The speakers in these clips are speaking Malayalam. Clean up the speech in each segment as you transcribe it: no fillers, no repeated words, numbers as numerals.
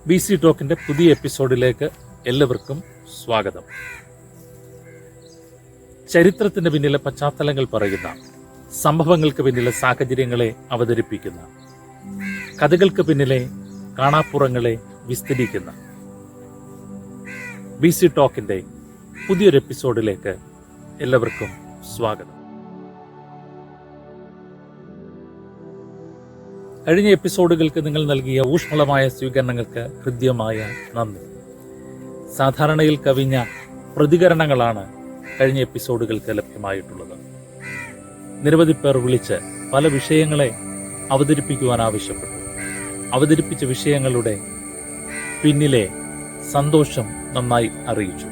BC ടോക്കിന്റെ പുതിയ എപ്പിസോഡിലേക്ക് എല്ലാവർക്കും സ്വാഗതം. ചരിത്രത്തിന്റെ പിന്നിലെ പശ്ചാത്തലങ്ങൾ പറയുന്ന, സംഭവങ്ങൾക്ക് പിന്നിലെ സാഹചര്യങ്ങളെ അവതരിപ്പിക്കുന്ന, കഥകൾക്ക് പിന്നിലെ കാണാപ്പുറങ്ങളെ വിസ്തരിക്കുന്ന BC ടോക്കിന്റെ പുതിയൊരു എപ്പിസോഡിലേക്ക് എല്ലാവർക്കും സ്വാഗതം. കഴിഞ്ഞ എപ്പിസോഡുകൾക്ക് നിങ്ങൾ നൽകിയ ഊഷ്മളമായ സ്വീകരണങ്ങൾക്ക് ഹൃദ്യമായ നന്ദി. സാധാരണയിൽ കവിഞ്ഞ പ്രതികരണങ്ങളാണ് കഴിഞ്ഞ എപ്പിസോഡുകൾക്ക് ലഭ്യമായിട്ടുള്ളത്. നിരവധി പേർ വിളിച്ച് പല വിഷയങ്ങളെ അവതരിപ്പിക്കുവാൻ ആവശ്യപ്പെട്ടു. അവതരിപ്പിച്ച വിഷയങ്ങളുടെ പിന്നിലെ സന്തോഷം നന്നായി അറിയിച്ചു.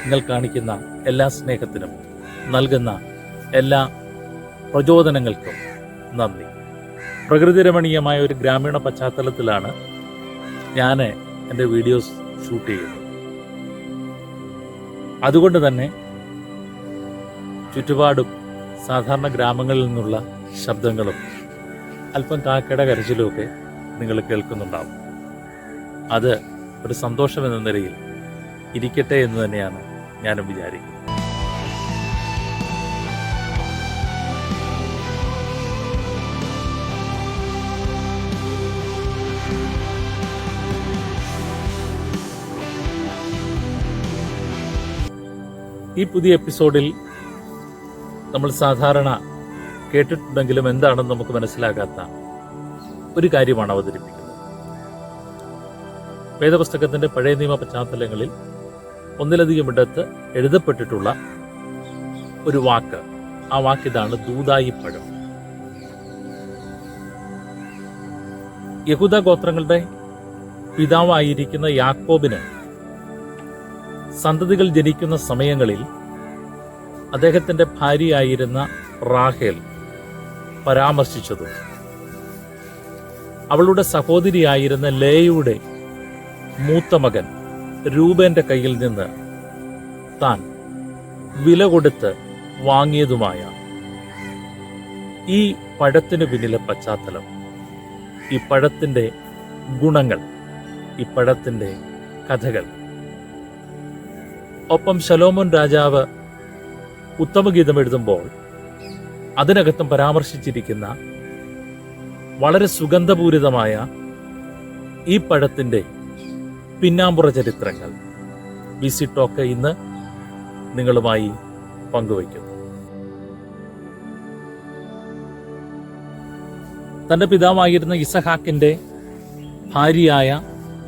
നിങ്ങൾ കാണിക്കുന്ന എല്ലാ സ്നേഹത്തിനും, നൽകുന്ന എല്ലാ പ്രചോദനങ്ങൾക്കും നന്ദി. പ്രകൃതിരമണീയമായ ഒരു ഗ്രാമീണ പശ്ചാത്തലത്തിലാണ് ഞാൻ എൻ്റെ വീഡിയോസ് ഷൂട്ട് ചെയ്യുന്നത്. അതുകൊണ്ട് തന്നെ ചുറ്റുപാടും സാധാരണ ഗ്രാമങ്ങളിൽ നിന്നുള്ള ശബ്ദങ്ങളും അല്പം കാക്കയുടെ കരച്ചിലുമൊക്കെ നിങ്ങൾ കേൾക്കുന്നുണ്ടാവും. അത് ഒരു സന്തോഷമെന്ന നിലയിൽ ഇരിക്കട്ടെ എന്ന് തന്നെയാണ് ഞാനും വിചാരിക്കുന്നത്. ഈ പുതിയ എപ്പിസോഡിൽ നമ്മൾ സാധാരണ കേട്ടിട്ടുണ്ടെങ്കിലും എന്താണെന്ന് നമുക്ക് മനസ്സിലാകാത്ത ഒരു കാര്യമാണ് അവതരിപ്പിക്കുന്നത്. വേദപുസ്തകത്തിന്റെ പഴയ നിയമ പശ്ചാത്തലങ്ങളിൽ ഒന്നിലധികം ഇടത്ത് എഴുതപ്പെട്ടിട്ടുള്ള ഒരു വാക്ക്. ആ വാക്കിതാണ് ദൂദായിപ്പഴം. യഹൂദ ഗോത്രങ്ങളുടെ പിതാവായിരിക്കുന്ന യാക്കോബിന് സന്തതികൾ ജനിക്കുന്ന സമയങ്ങളിൽ അദ്ദേഹത്തിന്റെ ഭാര്യയായിരുന്ന റാഹേൽ പരാമർശിച്ചതും അവളുടെ സഹോദരിയായിരുന്ന ലേയയുടെ മൂത്ത മകൻ രൂബേന്റെ കയ്യിൽ നിന്ന് താൻ വില കൊടുത്ത് വാങ്ങിയതുമായ ഈ പഴത്തിനു പിന്നിലെ പശ്ചാത്തലം, ഈ പഴത്തിന്റെ ഗുണങ്ങൾ, ഈ പഴത്തിന്റെ കഥകൾ, ഒപ്പം ശലോമോൻ രാജാവ് ഉത്തമഗീതം എഴുതുമ്പോൾ അതിനകത്തും പരാമർശിച്ചിരിക്കുന്ന വളരെ സുഗന്ധപൂരിതമായ ഈ പഴത്തിന്റെ പിന്നാമ്പുറ ചരിത്രങ്ങൾ BC ടോക്ക് ഇന്ന് നിങ്ങളുമായി പങ്കുവയ്ക്കുന്നു. തന്റെ പിതാവായിരുന്ന ഇസഹാക്കിന്റെ ഭാര്യയായ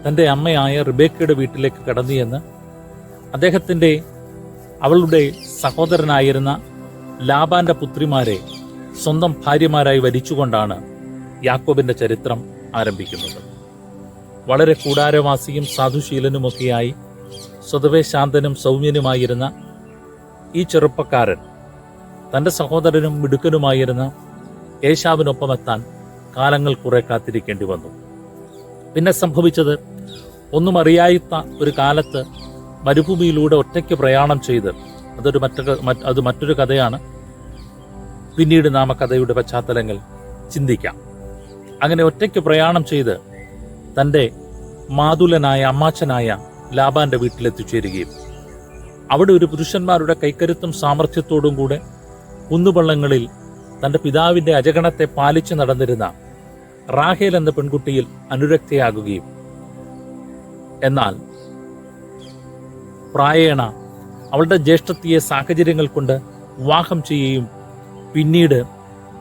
തന്റെ അമ്മയായ റിബേക്കയുടെ വീട്ടിലേക്ക് കടന്നു എന്ന് അവളുടെ സഹോദരനായിരുന്ന ലാബാന്റെ പുത്രിമാരെ സ്വന്തം ഭാര്യമാരായി വരിച്ചുകൊണ്ടാണ് യാക്കോബിന്റെ ചരിത്രം ആരംഭിക്കുന്നത്. വളരെ കൂടാരവാസിയും സാധുശീലനുമൊക്കെയായി സ്വതവേ ശാന്തനും സൗമ്യനുമായിരുന്ന ഈ ചെറുപ്പക്കാരൻ തന്റെ സഹോദരനും മിടുക്കനുമായിരുന്ന ഏശാവിനൊപ്പം എത്താൻ കാലങ്ങൾ കുറെ കാത്തിരിക്കേണ്ടി വന്നു. പിന്നെ സംഭവിച്ചത്, ഒന്നും അറിയാത്ത ഒരു കാലത്ത് മരുഭൂമിയിലൂടെ ഒറ്റയ്ക്ക് പ്രയാണം ചെയ്ത്, അത് മറ്റൊരു കഥയാണ്. പിന്നീട് നാം ആ കഥയുടെ പശ്ചാത്തലങ്ങൾ ചിന്തിക്കാം. അങ്ങനെ ഒറ്റയ്ക്ക് പ്രയാണം ചെയ്ത് തൻ്റെ മാതുലനായ അമ്മാച്ചനായ ലാബാന്റെ വീട്ടിലെത്തിച്ചേരുകയും അവിടെ ഒരു പുരുഷന്മാരുടെ കൈക്കരുത്തും സാമർഥ്യത്തോടും കൂടെ കുന്നുപള്ളങ്ങളിൽ തൻ്റെ പിതാവിൻ്റെ അജഗണത്തെ പാലിച്ചു നടന്നിരുന്ന റാഹേൽ എന്ന പെൺകുട്ടിയിൽ അനുരക്തയാകുകയും എന്നാൽ പ്രായേണ അവളുടെ ജ്യേഷ്ഠത്തിയെ സാഹചര്യങ്ങൾ കൊണ്ട് വിവാഹം ചെയ്യുകയും പിന്നീട്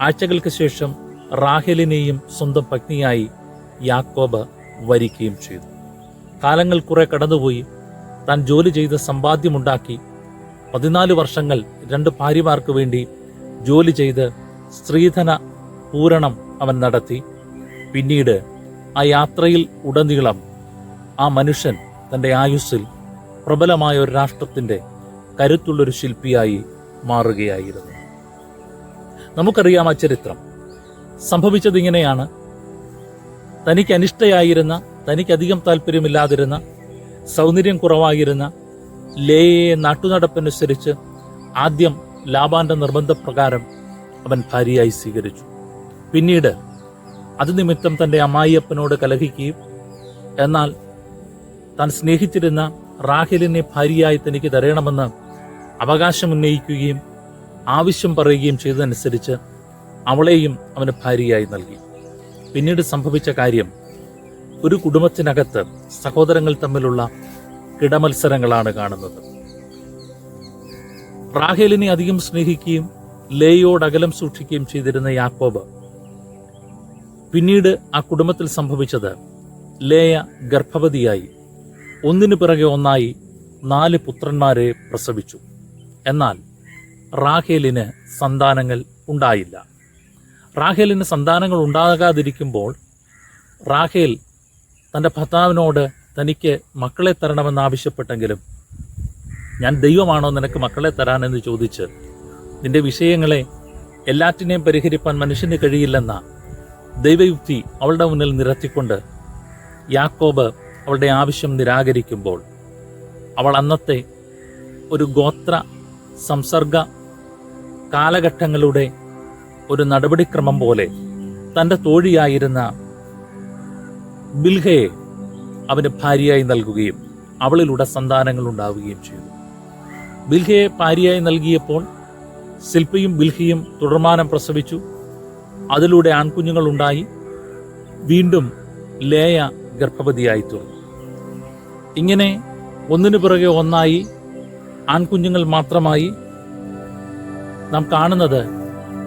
ആഴ്ചകൾക്ക് ശേഷം റാഹേലിനെയും സ്വന്തം പത്നിയായി യാക്കോബ് വരിക്കുകയും ചെയ്തു. കാലങ്ങൾ കുറെ കടന്നുപോയി. താൻ ജോലി ചെയ്ത് സമ്പാദ്യമുണ്ടാക്കി 14 വർഷങ്ങൾ 2 ഭാര്യമാർക്ക് വേണ്ടി ജോലി ചെയ്ത് സ്ത്രീധന പൂരണം അവൻ നടത്തി. പിന്നീട് ആ യാത്രയിൽ ഉടനീളം ആ മനുഷ്യൻ തൻ്റെ ആയുസ്സിൽ പ്രബലമായ ഒരു രാഷ്ട്രത്തിന്റെ കരുത്തുള്ളൊരു ശില്പിയായി മാറുകയായിരുന്നു. നമുക്കറിയാം ആ ചരിത്രം. സംഭവിച്ചത് ഇങ്ങനെയാണ്. തനിക്ക് അനിഷ്ടയായിരുന്ന, തനിക്കധികം താല്പര്യമില്ലാതിരുന്ന, സൗന്ദര്യം കുറവായിരുന്ന ലേയയെ നാട്ടുനടപ്പനുസരിച്ച് ആദ്യം ലാബാന്റെ നിർബന്ധപ്രകാരം അവൻ ഭാര്യയായി സ്വീകരിച്ചു. പിന്നീട് അത് നിമിത്തം തൻ്റെ അമ്മായിയപ്പനോട് കലഹിക്കുകയും എന്നാൽ താൻ സ്നേഹിച്ചിരുന്ന റാഹേലിനെ ഭാര്യയായി തനിക്ക് തരണമെന്ന് അവകാശമുന്നയിക്കുകയും ആവശ്യം പറയുകയും ചെയ്തതനുസരിച്ച് അവളെയും അവന് ഭാര്യയായി നൽകി. പിന്നീട് സംഭവിച്ച കാര്യം, ഒരു കുടുംബത്തിനകത്ത് സഹോദരങ്ങൾ തമ്മിലുള്ള കിടമത്സരങ്ങളാണ് കാണുന്നത്. റാഹേലിനെ അധികം സ്നേഹിക്കുകയും ലേയോട് അകലം സൂക്ഷിക്കുകയും ചെയ്തിരുന്ന യാക്കോബ്, പിന്നീട് ആ കുടുംബത്തിൽ സംഭവിച്ചത്, ലേയ ഗർഭവതിയായി ഒന്നിനു പിറകെ ഒന്നായി 4 പുത്രന്മാരെ പ്രസവിച്ചു. എന്നാൽ റാഹേലിന് സന്താനങ്ങൾ ഉണ്ടായില്ല. റാഹേലിന് സന്താനങ്ങൾ ഉണ്ടാകാതിരിക്കുമ്പോൾ റാഹേൽ തൻ്റെ ഭർത്താവിനോട് തനിക്ക് മക്കളെ തരണമെന്നാവശ്യപ്പെട്ടെങ്കിലും, ഞാൻ ദൈവമാണോ നിനക്ക് മക്കളെ തരാനെന്ന് ചോദിച്ച്, നിന്റെ വിഷയങ്ങളെ എല്ലാറ്റിനെയും പരിഹരിപ്പാൻ മനുഷ്യന് കഴിയില്ലെന്ന ദൈവയുക്തി അവളുടെ മുന്നിൽ നിരത്തിക്കൊണ്ട് യാക്കോബ് അവളുടെ ആവശ്യം നിരാകരിക്കുമ്പോൾ, അവൾ അന്നത്തെ ഒരു ഗോത്ര സംസർഗ കാലഘട്ടങ്ങളുടെ ഒരു നടപടിക്രമം പോലെ തൻ്റെ തോഴിയായിരുന്ന ബിൽഹയെ അവന് ഭാര്യയായി നൽകുകയും അവളിലൂടെ സന്താനങ്ങൾ ഉണ്ടാവുകയും ചെയ്തു. ബിൽഹയെ ഭാര്യയായി നൽകിയപ്പോൾ സിൽപ്പയും ബിൽഹിയും തുടർമാനം പ്രസവിച്ചു. അതിലൂടെ ആൺകുഞ്ഞുങ്ങൾ ഉണ്ടായി. വീണ്ടും ലേയ ഗർഭവതിയായി തീർന്നു. ഇങ്ങനെ ഒന്നിനു പിറകെ ഒന്നായി ആൺകുഞ്ഞുങ്ങൾ മാത്രമായി നാം കാണുന്നത്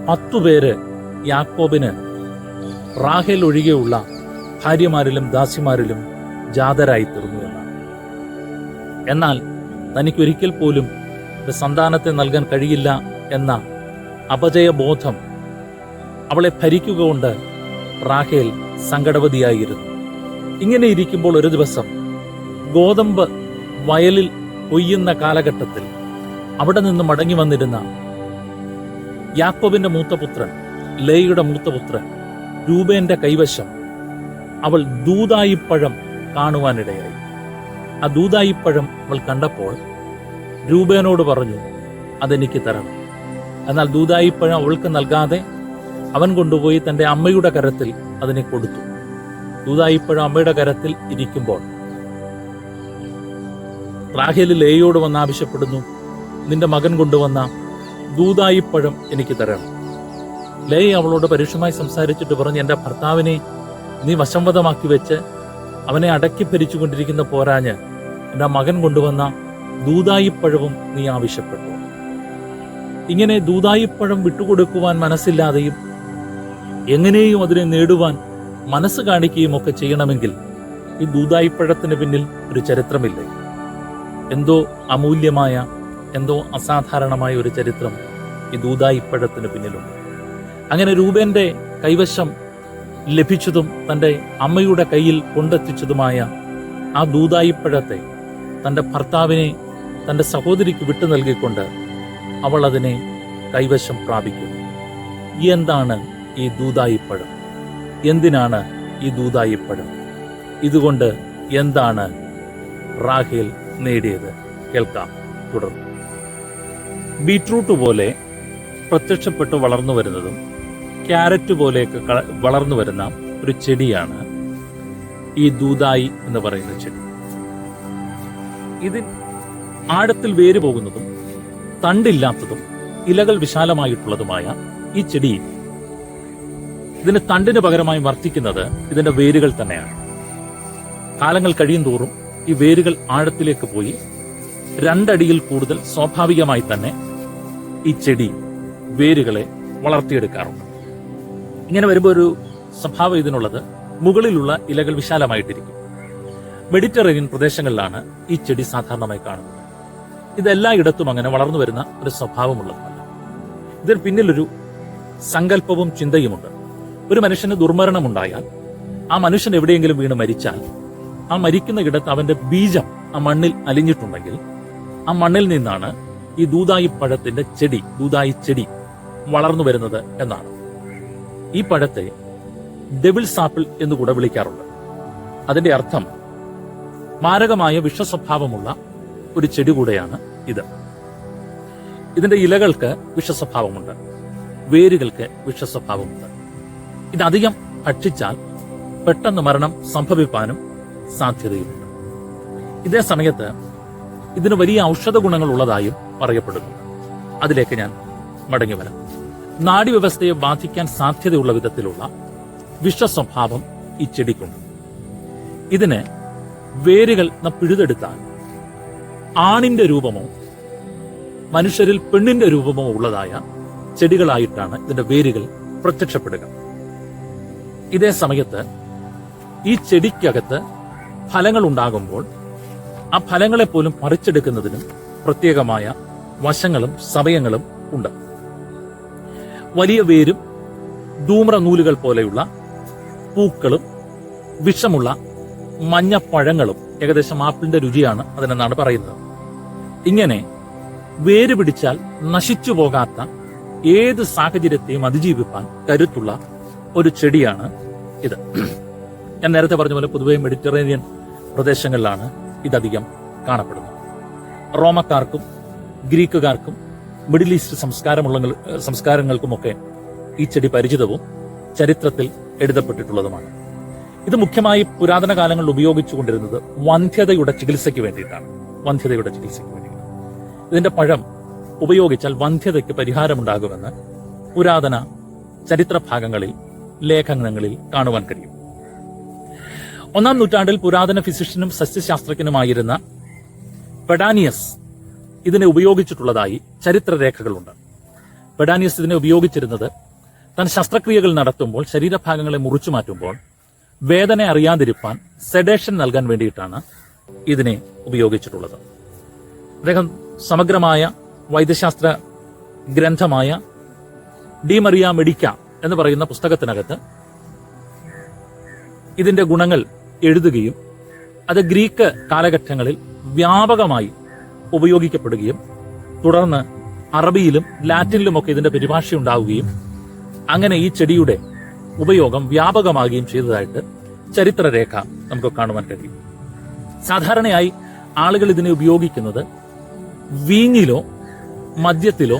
10 പേര് യാക്കോബിന് റാഹേൽ ഒഴികെയുള്ള ഭാര്യമാരിലും ദാസിമാരിലും ജാതരായി തീർന്നു എന്നാണ്. എന്നാൽ തനിക്കൊരിക്കൽ പോലും ഒരു സന്താനത്തെ നൽകാൻ കഴിയില്ല എന്ന അപജയബോധം അവളെ ഭരിക്കുക കൊണ്ട് റാഹേൽ സങ്കടവതിയായിരുന്നു. ഇങ്ങനെ ഇരിക്കുമ്പോൾ ഒരു ദിവസം ഗോതമ്പ് വയലിൽ കൊയ്യുന്ന കാലഘട്ടത്തിൽ അവിടെ നിന്ന് മടങ്ങി വന്നിരുന്ന യാക്കോബിന്റെ മൂത്തപുത്രൻ, ലേയുടെ മൂത്തപുത്രൻ രൂബേന്റെ കൈവശം അവൾ ദൂതായിപ്പഴം കാണുവാനിടയായി. ആ ദൂതായിപ്പഴം അവൾ കണ്ടപ്പോൾ രൂബേനോട് പറഞ്ഞു, അതെനിക്ക് തരണം. എന്നാൽ ദൂതായിപ്പഴം അവൾക്ക് നൽകാതെ അവൻ കൊണ്ടുപോയി തൻ്റെ അമ്മയുടെ കരത്തിൽ അതിനെ കൊടുത്തു. ദൂതായിപ്പഴം അമ്മയുടെ കരത്തിൽ ഇരിക്കുമ്പോൾ റാഹേൽ ലേയോട് വന്ന് ആവശ്യപ്പെടുന്നു, നിന്റെ മകൻ കൊണ്ടുവന്ന ദൂതായിപ്പഴം എനിക്ക് തരണം. ലേയ അവളോട് പരുഷമായി സംസാരിച്ചിട്ട് പറഞ്ഞു, എൻ്റെ ഭർത്താവിനെ നീ വശംവദമാക്കി വെച്ച് അവനെ അടക്കി ഭരിച്ചുകൊണ്ടിരിക്കുന്ന പോരാഞ്ഞ് എൻ്റെ മകൻ കൊണ്ടുവന്ന ദൂതായിപ്പഴവും നീ ആവശ്യപ്പെട്ടു. ഇങ്ങനെ ദൂതായിപ്പഴം വിട്ടുകൊടുക്കുവാൻ മനസ്സില്ലാതെയും എങ്ങനെയും അതിനെ നേടുവാൻ മനസ്സ് കാണിക്കുകയും ഒക്കെ ചെയ്യണമെങ്കിൽ ഈ ദൂതായിപ്പഴത്തിന് പിന്നിൽ ഒരു ചരിത്രമില്ലേ? എന്തോ അമൂല്യമായ, എന്തോ അസാധാരണമായ ഒരു ചരിത്രം ഈ ദൂതായിപ്പഴത്തിന് പിന്നിലുണ്ട്. അങ്ങനെ രൂബേന്റെ കൈവശം ലഭിച്ചതും തൻ്റെ അമ്മയുടെ കയ്യിൽ കൊണ്ടെത്തിച്ചതുമായ ആ ദൂതായിപ്പഴത്തെ തൻ്റെ ഭർത്താവിനെ തൻ്റെ സഹോദരിക്ക് വിട്ടു നൽകിക്കൊണ്ട് അവൾ അതിനെ കൈവശം പ്രാപിക്കുന്നു. എന്താണ് ഈ ദൂതായിപ്പഴം? എന്തിനാണ് ഈ ദൂതായിപ്പഴം? ഇതുകൊണ്ട് എന്താണ് റാഹേൽ നേടിയത്? കേൾക്കാം തുടർന്ന്. ബീട്രൂട്ട് പോലെ പ്രത്യക്ഷപ്പെട്ട് വളർന്നു വരുന്നതും ക്യാരറ്റ് പോലെയൊക്കെ വളർന്നു വരുന്ന ഒരു ചെടിയാണ് ഈ ദൂതായി എന്ന് പറയുന്ന ചെടി. ഇതിൽ ആഴത്തിൽ വേര് പോകുന്നതും തണ്ടില്ലാത്തതും ഇലകൾ വിശാലമായിട്ടുള്ളതുമായ ഈ ചെടി, ഇതിന് തണ്ടിന് പകരമായി വർത്തിക്കുന്നത് ഇതിന്റെ വേരുകൾ തന്നെയാണ്. കാലങ്ങൾ കഴിയും തോറും ഈ വേരുകൾ ആഴത്തിലേക്ക് പോയി 2 അടിയിൽ കൂടുതൽ സ്വാഭാവികമായി തന്നെ ഈ ചെടി വേരുകളെ വളർത്തിയെടുക്കാറുണ്ട്. ഇങ്ങനെ വരുമ്പോൾ ഒരു സ്വഭാവം ഇതിനുള്ളത്, മുകളിലുള്ള ഇലകൾ വിശാലമായിട്ടിരിക്കും. മെഡിറ്ററേനിയൻ പ്രദേശങ്ങളിലാണ് ഈ ചെടി സാധാരണമായി കാണുന്നത്. ഇതെല്ലായിടത്തും അങ്ങനെ വളർന്നു വരുന്ന ഒരു സ്വഭാവമുള്ളതല്ല. ഇതിന് പിന്നിലൊരു സങ്കല്പവും ചിന്തയുമുണ്ട്. ഒരു മനുഷ്യന് ദുർമരണമുണ്ടായാൽ, ആ മനുഷ്യൻ എവിടെയെങ്കിലും വീണ് മരിച്ചാൽ, ആ മരിക്കുന്ന ഇടത്ത് അവന്റെ ബീജം ആ മണ്ണിൽ അലിഞ്ഞിട്ടുണ്ടെങ്കിൽ ആ മണ്ണിൽ നിന്നാണ് ഈ ദൂതായി പഴത്തിന്റെ ചെടി, ദൂതായി ചെടി വളർന്നു വരുന്നത് എന്നാണ്. ഈ പഴത്തെ ഡെവിൾസ് ആപ്പിൾ എന്ന് കൂടെ വിളിക്കാറുണ്ട്. അതിന്റെ അർത്ഥം മാരകമായ വിഷസ്വഭാവമുള്ള ഒരു ചെടി കൂടെയാണ് ഇത്. ഇതിന്റെ ഇലകൾക്ക് വിഷസ്വഭാവമുണ്ട്, വേരുകൾക്ക് വിഷസ്വഭാവമുണ്ട്. ഇതധികം ഭക്ഷിച്ചാൽ പെട്ടെന്ന് മരണം സംഭവിക്കാനും സാധ്യതയുണ്ട്. ഇതേ സമയത്ത് ഇതിന് വലിയ ഔഷധ ഗുണങ്ങൾ ഉള്ളതായും പറയപ്പെടുന്നു. അതിലേക്ക് ഞാൻ മടങ്ങി വരാം. നാഡീവ്യവസ്ഥയെ ബാധിക്കാൻ സാധ്യതയുള്ള വിധത്തിലുള്ള വിഷസ്വഭാവം ഈ ചെടിക്കുണ്ട്. ഇതിന് വേരുകൾ നാം പിഴുതെടുത്താൽ ആണിന്റെ രൂപമോ മനുഷ്യരിൽ പെണ്ണിന്റെ രൂപമോ ഉള്ളതായ ചെടികളായിട്ടാണ് ഇതിന്റെ വേരുകൾ പ്രത്യക്ഷപ്പെടുക. ഇതേ സമയത്ത് ഈ ചെടിക്കകത്ത് ഫലങ്ങൾ ഉണ്ടാകുമ്പോൾ ആ ഫലങ്ങളെ പോലും പറിച്ചെടുക്കുന്നതിനും പ്രത്യേകമായ വശങ്ങളും സമയങ്ങളും ഉണ്ട്. വലിയ വേരും ധൂമ്ര നൂലുകൾ പോലെയുള്ള പൂക്കളും വിഷമുള്ള മഞ്ഞ പഴങ്ങളും, ഏകദേശം ആപ്പിളിന്റെ രുചിയാണ് അതിനെന്നാണ് പറയുന്നത്. ഇങ്ങനെ വേര് പിടിച്ചാൽ നശിച്ചു പോകാത്ത ഏത് സാഹചര്യത്തെയും അതിജീവിപ്പാൻ കരുത്തുള്ള ഒരു ചെടിയാണ് ഇത്. ഞാൻ നേരത്തെ പറഞ്ഞ പോലെ പൊതുവെ മെഡിറ്ററേനിയൻ പ്രദേശങ്ങളിലാണ് ഇതധികം കാണപ്പെടുന്നത്. റോമക്കാർക്കും ഗ്രീക്കുകാർക്കും മിഡിൽ ഈസ്റ്റ് സംസ്കാരങ്ങൾക്കുമൊക്കെ ഈ ചെടി പരിചിതവും ചരിത്രത്തിൽ എഴുതപ്പെട്ടിട്ടുള്ളതുമാണ്. ഇത് മുഖ്യമായി പുരാതന കാലങ്ങളിൽ ഉപയോഗിച്ചുകൊണ്ടിരുന്നത് വന്ധ്യതയുടെ ചികിത്സയ്ക്ക് വേണ്ടിയിട്ടാണ്. ഇതിന്റെ പഴം ഉപയോഗിച്ചാൽ വന്ധ്യതയ്ക്ക് പരിഹാരമുണ്ടാകുമെന്ന് പുരാതന ചരിത്ര ഭാഗങ്ങളിൽ, ലേഖനങ്ങളിൽ കാണുവാൻ കഴിയും. 1-ാം നൂറ്റാണ്ടിൽ പുരാതന ഫിസിഷ്യനും സസ്യശാസ്ത്രജ്ഞനുമായിരുന്ന പെഡാനിയസ് ഇതിനെ ഉപയോഗിച്ചിട്ടുള്ളതായി ചരിത്രരേഖകളുണ്ട്. പെഡാനിയസ് ഇതിനെ ഉപയോഗിച്ചിരുന്നത് താൻ ശസ്ത്രക്രിയകൾ നടത്തുമ്പോൾ, ശരീരഭാഗങ്ങളെ മുറിച്ചു മാറ്റുമ്പോൾ വേദന അറിയാതിരിപ്പാൻ സെഡേഷൻ നൽകാൻ വേണ്ടിയിട്ടാണ് ഇതിനെ ഉപയോഗിച്ചിട്ടുള്ളത്. അദ്ദേഹം സമഗ്രമായ വൈദ്യശാസ്ത്ര ഗ്രന്ഥമായ ഡി മറിയ മെഡിക്ക എന്ന് പറയുന്ന പുസ്തകത്തിനകത്ത് ഇതിന്റെ ഗുണങ്ങൾ എഴുതുകയും അത് ഗ്രീക്ക് കാലഘട്ടങ്ങളിൽ വ്യാപകമായി ഉപയോഗിക്കപ്പെടുകയും തുടർന്ന് അറബിയിലും ലാറ്റിനിലുമൊക്കെ ഇതിന്റെ പരിഭാഷ ഉണ്ടാവുകയും അങ്ങനെ ഈ ചെടിയുടെ ഉപയോഗം വ്യാപകമാകുകയും ചെയ്തതായിട്ട് ചരിത്രരേഖ നമുക്ക് കാണുവാൻ കഴിയും. സാധാരണയായി ആളുകൾ ഇതിനെ ഉപയോഗിക്കുന്നത് വീഞ്ഞിലോ മദ്യത്തിലോ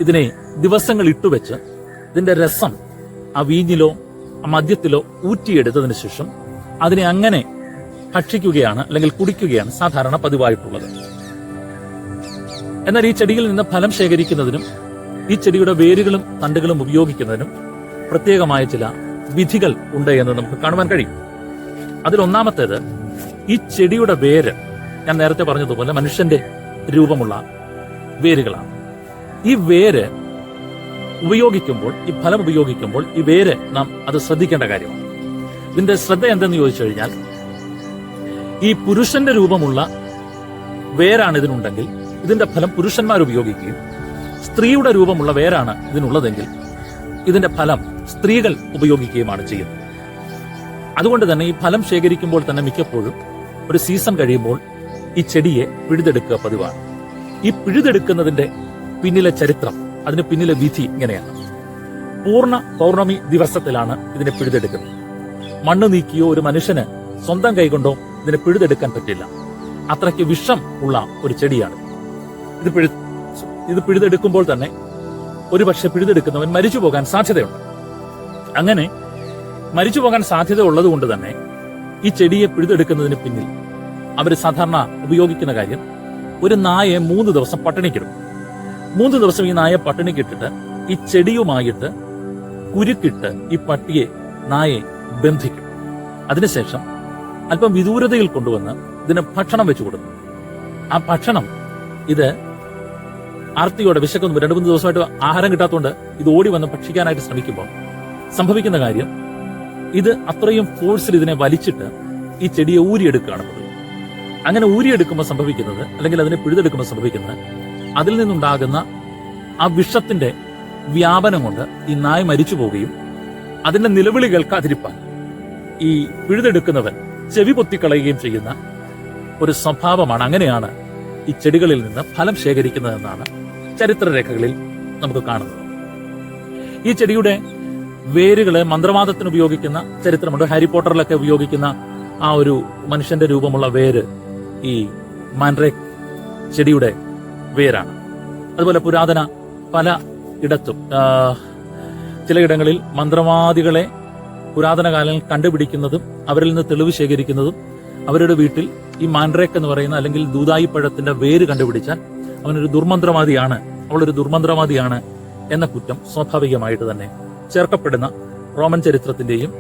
ഇതിനെ ദിവസങ്ങൾ ഇട്ടുവെച്ച് ഇതിന്റെ രസം ആ വീഞ്ഞിലോ ആ മദ്യത്തിലോ ഊറ്റിയെടുത്തതിന് ശേഷം അതിനെ അങ്ങനെ ഭക്ഷിക്കുകയാണ് അല്ലെങ്കിൽ കുടിക്കുകയാണ് സാധാരണ പതിവായിട്ടുള്ളത്. എന്നാൽ ഈ ചെടിയിൽ നിന്ന് ഫലം ശേഖരിക്കുന്നതിനും ഈ ചെടിയുടെ വേരുകളും തണ്ടുകളും ഉപയോഗിക്കുന്നതിനും പ്രത്യേകമായ ചില വിധികൾ ഉണ്ട് എന്ന് നമുക്ക് കാണുവാൻ കഴിയും. അതിലൊന്നാമത്തേത്, ഈ ചെടിയുടെ വേര് ഞാൻ നേരത്തെ പറഞ്ഞതുപോലെ മനുഷ്യന്റെ രൂപമുള്ള വേരുകളാണ്. ഈ വേര് ഉപയോഗിക്കുമ്പോൾ, ഈ ഫലം ഉപയോഗിക്കുമ്പോൾ ഈ വേര് നാം അത് ശ്രദ്ധിക്കേണ്ട കാര്യമാണ്. ഇതിന്റെ ശ്രദ്ധ എന്തെന്ന് ചോദിച്ചു കഴിഞ്ഞാൽ, ഈ പുരുഷന്റെ രൂപമുള്ള വേരാണ് ഇതിനുണ്ടെങ്കിൽ ഇതിന്റെ ഫലം പുരുഷന്മാർ ഉപയോഗിക്കുകയും സ്ത്രീയുടെ രൂപമുള്ള വേരാണ് ഇതിനുള്ളതെങ്കിൽ ഇതിന്റെ ഫലം സ്ത്രീകൾ ഉപയോഗിക്കുകയുമാണ് ചെയ്യുന്നത്. അതുകൊണ്ട് തന്നെ ഈ ഫലം ശേഖരിക്കുമ്പോൾ തന്നെ മിക്കപ്പോഴും ഒരു സീസൺ കഴിയുമ്പോൾ ഈ ചെടിയെ പിഴുതെടുക്കുക പതിവാണ്. ഈ പിഴുതെടുക്കുന്നതിന്റെ പിന്നിലെ ചരിത്രം, അതിന് പിന്നിലെ വിധി ഇങ്ങനെയാണ്. പൗർണമി ദിവസത്തിലാണ് ഇതിനെ പിഴുതെടുക്കുന്നത്. മണ്ണ് നീക്കിയോ ഒരു മനുഷ്യന് സ്വന്തം കൈകൊണ്ടോ ഇതിനെ പിഴുതെടുക്കാൻ പറ്റില്ല. അത്രയ്ക്ക് വിഷം ഉള്ള ഒരു ചെടിയാണ്. ഇത് പിഴുതെടുക്കുമ്പോൾ തന്നെ ഒരുപക്ഷെ പിഴുതെടുക്കുന്നവൻ മരിച്ചു പോകാൻ സാധ്യതയുണ്ട്. അങ്ങനെ മരിച്ചു പോകാൻ സാധ്യത ഉള്ളത് കൊണ്ട് തന്നെ ഈ ചെടിയെ പിഴുതെടുക്കുന്നതിന് പിന്നിൽ അവർ സാധാരണ ഉപയോഗിക്കുന്ന കാര്യം, ഒരു നായയെ 3 ദിവസം പട്ടിണിക്കിടും. 3 ദിവസം ഈ നായയെ പട്ടിണിക്കിട്ടിട്ട് ഈ ചെടിയുമായിട്ട് കുരുക്കിട്ട് ഈ നായയെ ബന്ധിക്കും. അതിനുശേഷം അല്പം വിദൂരതയിൽ കൊണ്ടുവന്ന് ഇതിന് ഭക്ഷണം വെച്ചു കൊടുക്കും. ആ ഭക്ഷണം ഇത് ആർത്തിയോടെ വിശക്കുന്നു, 2-3 ദിവസമായിട്ട് ആഹാരം കിട്ടാത്തതുകൊണ്ട് ഇത് ഓടി വന്ന് ഭക്ഷിക്കാനായിട്ട് ശ്രമിക്കുമ്പോൾ സംഭവിക്കുന്ന കാര്യം, ഇത് അത്രയും ഫോഴ്സിൽ ഇതിനെ വലിച്ചിട്ട് ഈ ചെടിയെ ഊരിയെടുക്കുകയാണ് പതിവ്. അങ്ങനെ ഊരിയെടുക്കുമ്പോൾ സംഭവിക്കുന്നത്, അല്ലെങ്കിൽ അതിനെ പിഴുതെടുക്കുമ്പോൾ സംഭവിക്കുന്നത്, അതിൽ നിന്നുണ്ടാകുന്ന ആ വിഷത്തിന്റെ വ്യാപനം കൊണ്ട് ഈ നായ മരിച്ചു പോവുകയും അതിന്റെ നിലവിളി കേൾക്കാതിരിപ്പാൻ ഈ പിഴുതെടുക്കുന്നവൻ ചെവി പൊത്തിക്കളയുകയും ചെയ്യുന്ന ഒരു സ്വഭാവമാണ്. അങ്ങനെയാണ് ഈ ചെടികളിൽ നിന്ന് ഫലം ശേഖരിക്കുന്നതെന്നാണ് ചരിത്രരേഖകളിൽ നമുക്ക് കാണുന്നത്. ഈ ചെടിയുടെ വേരുകള് മന്ത്രവാദത്തിന് ഉപയോഗിക്കുന്ന ചരിത്രമുണ്ട്. ഹാരി പോട്ടറിലൊക്കെ ഉപയോഗിക്കുന്ന ആ ഒരു മനുഷ്യന്റെ രൂപമുള്ള വേര് ഈ മാൻഡ്രേക്ക് ചെടിയുടെ വേരാണ്. അതുപോലെ പുരാതന പല ഇടത്തും ചിലയിടങ്ങളിൽ മന്ത്രവാദികളെ പുരാതന കാലങ്ങളിൽ കണ്ടുപിടിക്കുന്നതും അവരിൽ നിന്ന് തെളിവ് ശേഖരിക്കുന്നതും അവരുടെ വീട്ടിൽ ഈ മാൻഡ്രേക്ക് എന്ന് പറയുന്ന അല്ലെങ്കിൽ ദൂതായി പഴത്തിന്റെ വേര് കണ്ടുപിടിച്ചാൽ അവനൊരു ദുർമന്ത്രവാദിയാണ്, അവളൊരു ദുർമന്ത്രവാദിയാണ് എന്ന കുറ്റം സ്വാഭാവികമായിട്ട് തന്നെ ചേർക്കപ്പെടുന്ന റോമൻ ചരിത്രത്തിന്റെയും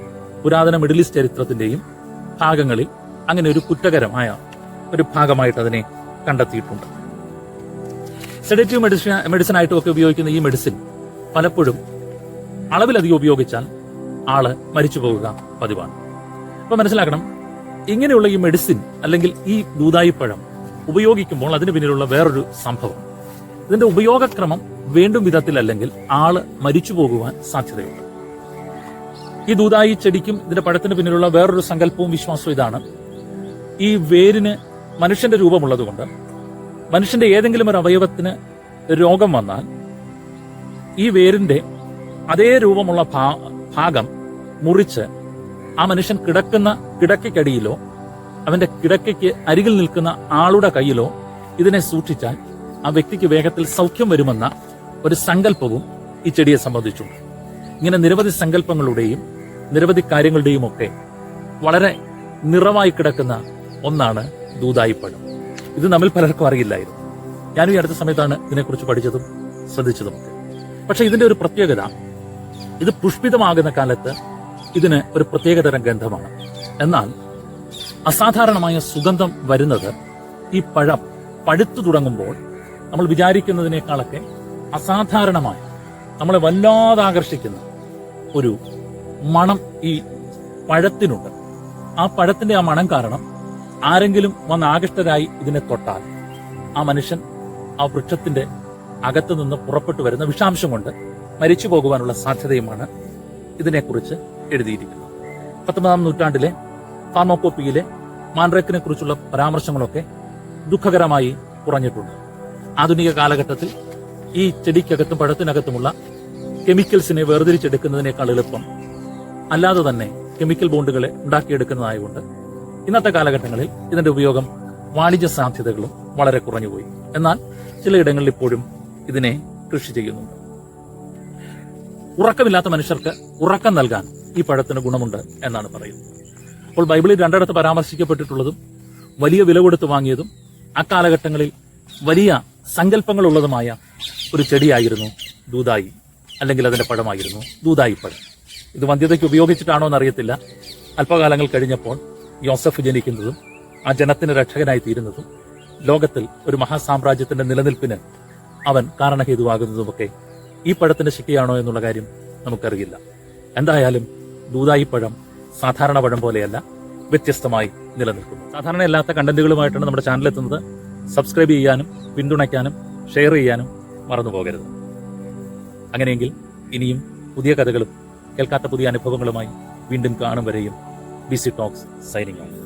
പുരാതന മിഡിൽ ഈസ്റ്റ് ചരിത്രത്തിന്റെയും ഭാഗങ്ങളിൽ അങ്ങനെ ഒരു കുറ്റകരമായ ഒരു ഭാഗമായിട്ട് അതിനെ കണ്ടെത്തിയിട്ടുണ്ട്. സെഡേറ്റീവ് മെഡിസിൻ ആയിട്ടും ഒക്കെ ഉപയോഗിക്കുന്ന ഈ മെഡിസിൻ പലപ്പോഴും അളവിലധികം ഉപയോഗിച്ചാൽ ആള് മരിച്ചു പോകുക പതിവാണ്. അപ്പൊ മനസ്സിലാക്കണം, ഇങ്ങനെയുള്ള ഈ മെഡിസിൻ അല്ലെങ്കിൽ ഈ ദൂതായിപ്പഴം ഉപയോഗിക്കുമ്പോൾ അതിന് പിന്നിലുള്ള വേറൊരു സംഭവം, ഇതിന്റെ ഉപയോഗക്രമം വേണ്ടും വിധത്തിലല്ലെങ്കിൽ ആള് മരിച്ചു പോകുവാൻ സാധ്യതയുണ്ട്. ഈ ദൂതായി ചെടിക്കും ഇതിന്റെ പഴത്തിന് പിന്നിലുള്ള വേറൊരു സങ്കല്പവും വിശ്വാസവും ഇതാണ്: ഈ വേരിന് മനുഷ്യന്റെ രൂപമുള്ളതുകൊണ്ട് മനുഷ്യന്റെ ഏതെങ്കിലും ഒരു അവയവത്തിന് രോഗം വന്നാൽ ഈ വേരിന്റെ അതേ രൂപമുള്ള ഭാഗം മുറിച്ച് ആ മനുഷ്യൻ കിടക്കുന്ന കിടക്കയ്ക്കടിയിലോ അവന്റെ കിടക്കയ്ക്ക് അരികിൽ നിൽക്കുന്ന ആളുടെ കയ്യിലോ ഇതിനെ സൂക്ഷിച്ചാൽ ആ വ്യക്തിക്ക് വേഗത്തിൽ സൗഖ്യം വരുമെന്ന ഒരു സങ്കല്പവും ഈ ചെടിയെ സംബന്ധിച്ചുണ്ട്. ഇങ്ങനെ നിരവധി സങ്കല്പങ്ങളുടെയും നിരവധി കാര്യങ്ങളുടെയും ഒക്കെ വളരെ നിറവായി കിടക്കുന്ന ഒന്നാണ് ദൂതായിപ്പഴം. ഇത് നമ്മിൽ പലർക്കും അറിയില്ലായിരുന്നു. ഞാനും ഈ അടുത്ത സമയത്താണ് ഇതിനെക്കുറിച്ച് പഠിച്ചതും ശ്രദ്ധിച്ചതുമൊക്കെ. പക്ഷെ ഇതിന്റെ ഒരു പ്രത്യേകത, ഇത് പുഷ്പിതമാകുന്ന കാലത്ത് ഇതിന് ഒരു പ്രത്യേകതരം ഗന്ധമാണ്. എന്നാൽ അസാധാരണമായ സുഗന്ധം വരുന്നത് ഈ പഴം പഴുത്തു തുടങ്ങുമ്പോൾ നമ്മൾ വിചാരിക്കുന്നതിനേക്കാളൊക്കെ അസാധാരണമായ, നമ്മളെ വല്ലാതെ ആകർഷിക്കുന്ന ഒരു മണം ഈ പഴത്തിനുണ്ട്. ആ പഴത്തിന്റെ ആ മണം കാരണം ആരെങ്കിലും വന്ന് ആകൃഷ്ടരായി ഇതിനെ തൊട്ടാൽ ആ മനുഷ്യൻ ആ വൃക്ഷത്തിന്റെ അകത്തു നിന്ന് പുറപ്പെട്ടു വരുന്ന വിഷാംശം കൊണ്ട് മരിച്ചു പോകുവാനുള്ള സാധ്യതയുമാണ് ഇതിനെക്കുറിച്ച് എഴുതിയിരിക്കുന്നത്. 19-ാം നൂറ്റാണ്ടിലെ ഫാർമോകോപ്പിയിലെ മാൻഡ്രേക്കിനെ കുറിച്ചുള്ള പരാമർശങ്ങളൊക്കെ ദുഃഖകരമായി കുറഞ്ഞിട്ടുണ്ട്. ആധുനിക കാലഘട്ടത്തിൽ ഈ ചെടിക്കകത്തും പഴത്തിനകത്തുമുള്ള കെമിക്കൽസിനെ വേർതിരിച്ചെടുക്കുന്നതിനേക്കാൾ എളുപ്പം അല്ലാതെ തന്നെ കെമിക്കൽ ബോണ്ടുകളെ ഉണ്ടാക്കിയെടുക്കുന്നതായതുകൊണ്ട് ഇന്നത്തെ കാലഘട്ടങ്ങളിൽ ഇതിന്റെ ഉപയോഗം വാണിജ്യ സാധ്യതകളും വളരെ കുറഞ്ഞുപോയി. എന്നാൽ ചിലയിടങ്ങളിൽ ഇപ്പോഴും ഇതിനെ കൃഷി ചെയ്യുന്നുണ്ട്. ഉറക്കമില്ലാത്ത മനുഷ്യർക്ക് ഉറക്കം നൽകാൻ ഈ പഴത്തിന് ഗുണമുണ്ട് എന്നാണ് പറയുന്നത്. അപ്പോൾ ബൈബിളിൽ രണ്ടിടത്ത് പരാമർശിക്കപ്പെട്ടിട്ടുള്ളതും വലിയ വില കൊടുത്ത് വാങ്ങിയതും അക്കാലഘട്ടങ്ങളിൽ വലിയ സങ്കല്പങ്ങളുള്ളതുമായ ഒരു ചെടിയായിരുന്നു ദൂതായി, അല്ലെങ്കിൽ അതിന്റെ പഴമായിരുന്നു ദൂതായി പഴം. ഇത് വന്ധ്യതയ്ക്ക് ഉപയോഗിച്ചിട്ടാണോ എന്നറിയത്തില്ല. അല്പകാലങ്ങൾ കഴിഞ്ഞപ്പോൾ യോസഫ് ജനിക്കുന്നതും ആ ജനത്തിന് രക്ഷകനായി തീരുന്നതും ലോകത്തിൽ ഒരു മഹാസാമ്രാജ്യത്തിന്റെ നിലനിൽപ്പിന് അവൻ കാരണഹേതുവാകുന്നതുമൊക്കെ ഈ പഴത്തിന്റെ ശക്തിയാണോ എന്നുള്ള കാര്യം നമുക്കറിയില്ല. എന്തായാലും ദൂതായി പഴം സാധാരണ പഴം പോലെയല്ല, വ്യത്യസ്തമായി നിലനിൽക്കുന്നു. സാധാരണയല്ലാത്ത കണ്ടന്റുകളുമായിട്ടാണ് നമ്മുടെ ചാനൽ എത്തുന്നത്. സബ്സ്ക്രൈബ് ചെയ്യാനും പിന്തുണയ്ക്കാനും ഷെയർ ചെയ്യാനും മറന്നു പോകരുത്. അങ്ങനെയെങ്കിൽ ഇനിയും പുതിയ കഥകളും കേൾക്കാത്ത പുതിയ അനുഭവങ്ങളുമായി വീണ്ടും കാണും വരെയും BC Talks സൈനിങ് ഓഫ്.